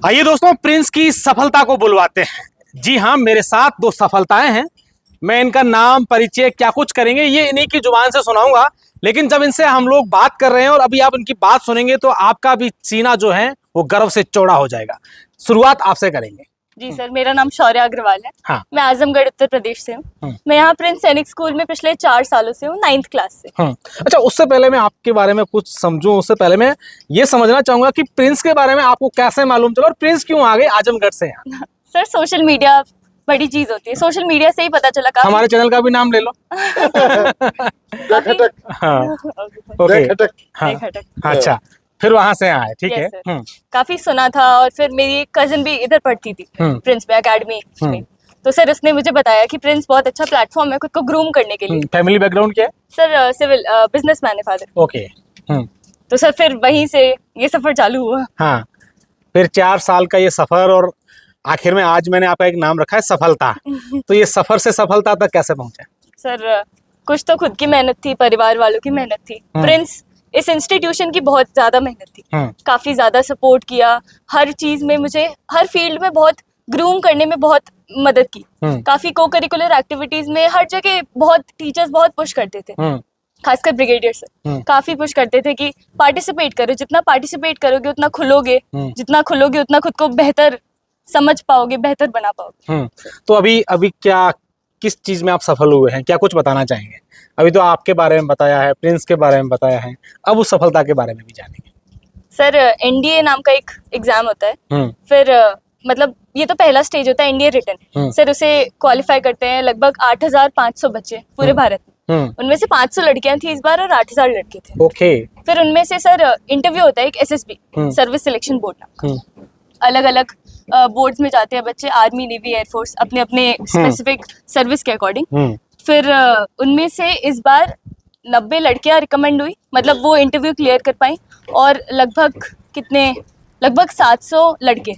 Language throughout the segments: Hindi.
आइए दोस्तों, प्रिंस की सफलता को बुलवाते हैं। जी हाँ, मेरे साथ दो सफलताएं हैं। मैं इनका नाम, परिचय, क्या कुछ करेंगे ये इन्हीं की जुबान से सुनाऊंगा। लेकिन जब इनसे हम लोग बात कर रहे हैं और अभी आप इनकी बात सुनेंगे तो आपका भी सीना जो है वो गर्व से चौड़ा हो जाएगा। शुरुआत आपसे करेंगे। जी सर, मेरा नाम शौर्या अग्रवाल है। हाँ। मैं आजमगढ़ उत्तर प्रदेश से हूँ। मैं यहाँ प्रिंस सैनिक स्कूल में पिछले 4 सालों से हूँ, 9th क्लास से। अच्छा, उससे पहले मैं आपके बारे में कुछ समझूं, उससे पहले मैं ये समझना चाहूंगा कि प्रिंस के बारे में आपको कैसे मालूम चला और प्रिंस क्यों आ गए आजमगढ़ से यहाँ? सर, सोशल मीडिया बड़ी चीज होती है, सोशल मीडिया से ही पता चला। हमारे चैनल का भी नाम ले लो। हाँ, ओके। हाँ, अच्छा, फिर वहां से आए, ठीक है। काफी सुना था और फिर मेरी कजिन भी इधर पढ़ती थी प्रिंस में अकेडमी में, तो सर उसने मुझे बताया कि प्रिंस बहुत अच्छा प्लेटफॉर्म है खुद को ग्रूम करने के लिए। फैमिली बैकग्राउंड क्या है? सर सिविल बिजनेसमैन है फादर। ओके। तो सर फिर वहीं से ये सफर चालू हुआ। हाँ, फिर 4 साल का ये सफर और आखिर में आज मैंने आपका एक नाम रखा है सफलता। तो ये सफर से सफलता तक कैसे पहुंचे? सर कुछ तो खुद की मेहनत थी, परिवार वालों की मेहनत थी। प्रिंस इस इंस्टीट्यूशन की बहुत ज्यादा मेहनत थी। काफी ज्यादा सपोर्ट किया, हर चीज में मुझे, हर फील्ड में बहुत ग्रूम करने में बहुत मदद की। काफी को करिकुलर एक्टिविटीज में हर जगह बहुत टीचर्स बहुत पुश करते थे, खासकर ब्रिगेडियर सर काफी पुश करते थे कि पार्टिसिपेट करो, जितना पार्टिसिपेट करोगे उतना खुलोगे, जितना खुलोगे उतना खुद को बेहतर समझ पाओगे, बेहतर बना पाओगे। तो अभी क्या, किस चीज में आप सफल हुए हैं, क्या कुछ बताना चाहेंगे? अभी तो आपके बारे में बताया है, प्रिंस के बारे में बताया है, अब उस सफलता के बारे में भी जानेंगे। सर एनडीए नाम का एक एग्जाम होता है, फिर मतलब ये तो पहला स्टेज होता है एनडीए रिटन। सर उसे क्वालिफाई करते हैं लगभग 8500 बच्चे पूरे भारत में। उनमें से 500 लड़कियां थी इस बार और 8000 लड़के थे। ओके। फिर उनमें से सर इंटरव्यू होता है एक एसएसबी, सर्विस सिलेक्शन बोर्ड नाम का। अलग अलग बोर्ड्स में जाते हैं बच्चे, आर्मी, नेवी, एयरफोर्स, अपने अपने स्पेसिफिक सर्विस के अकॉर्डिंग। फिर उनमें से इस बार 90 लड़कियां रिकमेंड हुई, मतलब वो इंटरव्यू क्लियर कर पाई, और लगभग 700 लड़के।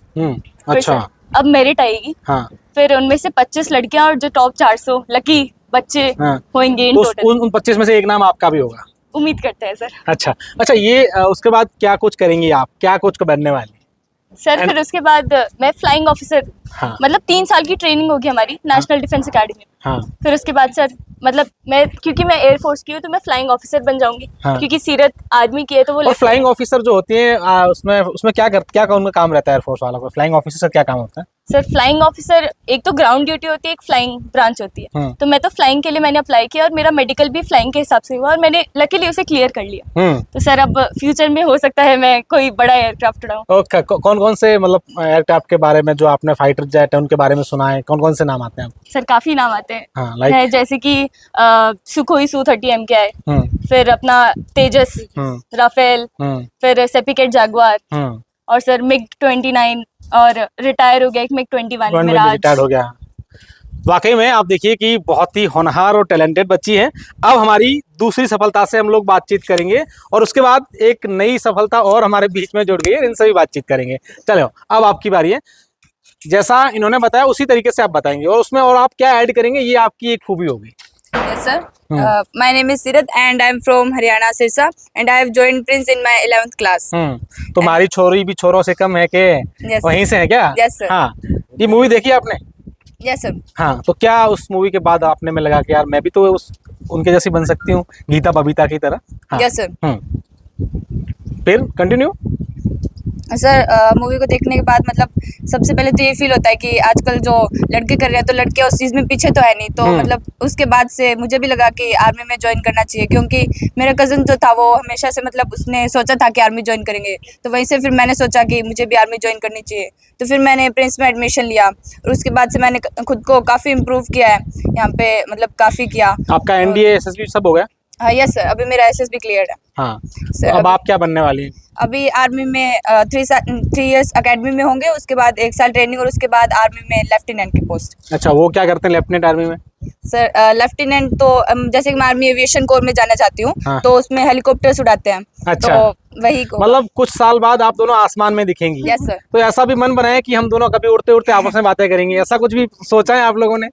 अच्छा। अब मेरिट आएगी। हाँ। फिर उनमें से 25 लड़कियां और जो टॉप 400 लकी बच्चे होंगे इन टोटल। उन 25 में से एक नाम आपका भी होगा, उम्मीद करते हैं सर। अच्छा, ये उसके बाद क्या कुछ करेंगी आप, क्या कुछ बनने वाली? सर फिर उसके बाद मैं फ्लाइंग ऑफिसर, मतलब 3 साल की ट्रेनिंग होगी हमारी नेशनल डिफेंस अकेडमी में। फिर उसके बाद सर, मतलब मैं, क्योंकि मैं एयरफोर्स की हूँ तो मैं फ्लाइंग ऑफिसर बन जाऊंगी। क्योंकि सीरत आर्मी की है तो वो। और फ्लाइंग ऑफिसर जो होती है उसमें क्या उनका काम रहता है? एयरफोर्स वालों का फ्लाइंग ऑफिसर क्या काम होता है? सर फ्लाइंग ऑफिसर एक तो ग्राउंड ड्यूटी होती है, एक फ्लाइंग ब्रांच होती है। तो मैं तो फ्लाइंग के लिए मैंने अप्लाई किया और मेरा मेडिकल भी फ्लाइंग के हिसाब से हुआ और मैंने लकीली उसे क्लियर कर लिया। तो सर अब फ्यूचर में हो सकता है मैं कोई बड़ा एयरक्राफ्ट उड़ाऊं। कौन कौन से, मतलब एयरक्राफ्ट के बारे में जो आपने, फाइटर जेट है उनके बारे में सुना है, कौन कौन से नाम आते हैं? सर काफी नाम आते हैं, जैसे कि सुखोई Su-30M के आए, फिर अपना तेजस, राफेल, फिर सेपिकेट जैगुआर, और सर MiG-29, और रिटायर हो गया एक MiG-21 मिराज। रिटायर हो गया। वाकई में आप देखिए कि बहुत ही होनहार और टैलेंटेड बच्ची है। अब हमारी दूसरी सफलता से हम लोग बातचीत करेंगे और उसके बाद एक नई सफलता और हमारे बीच में जुड़ गई है, इनसे भी बातचीत करेंगे। चलो, अब आपकी बारी है। जैसा इन्होंने बताया उसी तरीके से आप बताएंगे और उसमें और आप क्या ऐड करेंगे, ये आपकी एक खूबी होगी। Yes sir. My name is Sirat and I am from Haryana Sirsa and I have joined Prince in my 11th class. तुम्हारी छोरी भी छोरों से कम है के? Yes, वहीं से है क्या? Yes sir. हाँ, ये मूवी देखी आपने? Yes sir. हाँ, तो क्या उस मूवी के बाद आपने में लगा कि यार मैं भी तो उनके जैसी बन सकती हूँ, गीता बबीता की तरह? हाँ। Yes sir. फिर कंटिन्यू। सर मूवी को देखने के बाद मतलब सबसे पहले तो ये फील होता है कि आजकल जो लड़के कर रहे हैं तो लड़के उस चीज़ में पीछे तो है नहीं, तो मतलब उसके बाद से मुझे भी लगा कि आर्मी में ज्वाइन करना चाहिए, क्योंकि मेरा कज़न जो था वो हमेशा से, मतलब उसने सोचा था कि आर्मी ज्वाइन करेंगे, तो वहीं से फिर मैंने सोचा कि मुझे भी आर्मी ज्वाइन करनी चाहिए। तो फिर मैंने प्रिंस में एडमिशन लिया और उसके बाद से मैंने खुद को काफ़ी इम्प्रूव किया है यहाँ पे, मतलब काफ़ी किया। आपका एनडीए एसएसबी सब हो गया? हाँ यस सर, अभी मेरा एसएसबी क्लियर है। हाँ सर, अब आप क्या बनने वाली हैं? अभी आर्मी में 3 इयर्स अकेडमी में होंगे, उसके बाद 1 साल ट्रेनिंग और उसके बाद आर्मी में लेफ्टिनेंट की पोस्ट। अच्छा, वो क्या करते हैं लेफ्टिनेंट आर्मी में? सर लेफ्टिनेंट तो जैसे कि मैं आर्मी एविएशन कोर में जाना चाहती हूँ। हाँ। तो उसमें हेलीकॉप्टर्स उड़ाते हैं। अच्छा। तो वही को, मतलब कुछ साल बाद आप दोनों आसमान में दिखेंगी। Yes sir. तो ऐसा भी मन बनाया कि हम दोनों कभी उड़ते उड़ते आपस में बातें करेंगे, ऐसा कुछ भी सोचा है आप लोगों ने?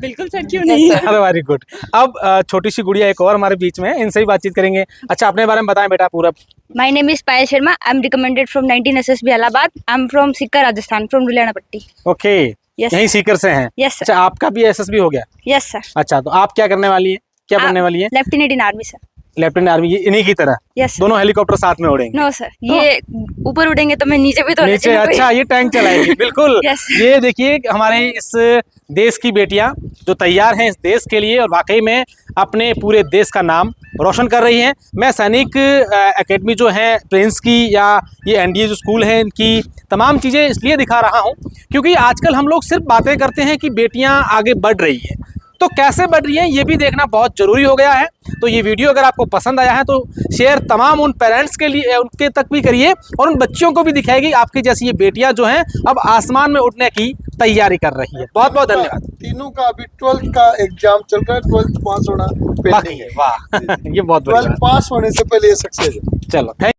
बिल्कुल सर, क्यों Yes, नहीं? sir. अरे वेरी गुड। अब छोटी सी गुड़िया एक और हमारे बीच में है, इनसे ही बातचीत करेंगे। अच्छा, अपने बारे में बताएं बेटा पूरा। My name is Payal Sharma. I'm recommended from 19 SSB Allahabad. I'm from Sikka, Rajasthan, from Ruliana Patti. Okay, Yes, यहीं sir. सीकर से हैं। Yes, sir. अच्छा, आपका भी एसएसबी हो गया? Yes, sir. अच्छा, तो आप क्या करने वाली है, क्या बनने वाली है? Lieutenant in Army, sir. Lieutenant army, इन्हीं की तरह? Yes, sir. दोनों हेलीकॉप्टर साथ में उड़ेंगे? No, sir. ये ऊपर उड़ेंगे तो मैं नीचे भी तो नीचे? लेकिन कोई- अच्छा, ये टैंक चलाएगी। बिल्कुल। Yes. ये देखिए हमारे इस देश की बेटियां जो तैयार हैं इस देश के लिए और वाकई में अपने पूरे देश का नाम रोशन कर रही हैं। मैं सैनिक एकेडमी जो है प्रिंस की या ये एनडीए जो स्कूल है इनकी तमाम चीज़ें इसलिए दिखा रहा हूँ क्योंकि आजकल हम लोग सिर्फ बातें करते हैं कि बेटियां आगे बढ़ रही हैं, तो कैसे बढ़ रही हैं ये भी देखना बहुत ज़रूरी हो गया है। तो ये वीडियो अगर आपको पसंद आया है तो शेयर तमाम उन पेरेंट्स के लिए, उनके तक भी करिए और उन बच्चियों को भी दिखाएगी आपकी जैसी ये बेटियां जो हैं अब आसमान में उड़ने की तैयारी कर रही है। बहुत बहुत धन्यवाद। तीनों का अभी 12th का एग्जाम चल रहा है, 12th पास होना बाकी पेंडिंग है, है। वाह। ये बहुत 12th बढ़िया। पास होने से पहले ये सक्सेस है। चलो, थैंक